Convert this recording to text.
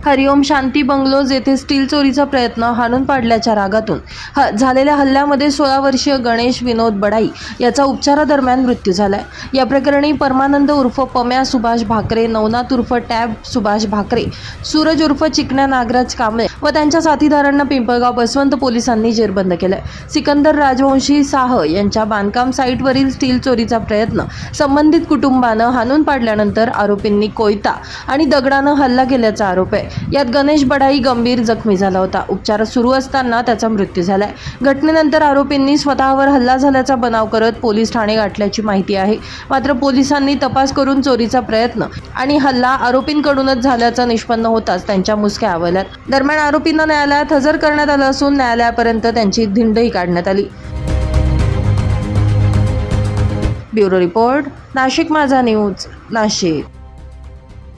हरिओम शांती bungalows येथे steel चोरीचा प्रयत्न हाणून पाडल्याच्या रागातून झालेल्या हल्ल्यामध्ये 16 वर्षीय गणेश विनोद बडाई याचा उपचारादरम्यान मृत्यू झालाय। या प्रकरणी परमानंद उर्फ पम्या सुभाष भाकरे, नवनाथ उर्फ टॅब सुभाष भाकरे, सूरज उर्फ चिकण्या नागराज कांबळे व त्यांच्या साथीदारांना पिंपळगाव बसवंत पोलिसांनी जेरबंद केलंय। सिकंदर राजवंशी साह यांच्या बांधकाम साईटवरील स्टील चोरीचा प्रयत्न संबंधित कुटुंबानं हाणून पाडल्यानंतर आरोपींनी कोयता आणि दगडानं हल्ला केल्याचा आरोप आहे। यात गणेश बडाई गंभीर जखमी झाला होता। उपचार सुरू असताना त्याचा मृत्यू झालाय। घटनेनंतर आरोपींनी स्वतःवर हल्ला झाल्याचा बनाव करत पोलीस ठाणे गाठल्याची माहिती आहे। मात्र पोलिसांनी तपास करून चोरीचा प्रयत्न आणि हल्ला आरोपींकडूनच झाल्याचं निष्पन्न होताच त्यांच्या मुसक्या आवळल्यात। दरम्यान आरोपींना न्यायालयात हजर करण्यात आलं असून न्यायालयापर्यंत त्यांची धिंडही काढण्यात आली। ब्युरो रिपोर्ट, नाशिक माझा न्यूज, नाशिक।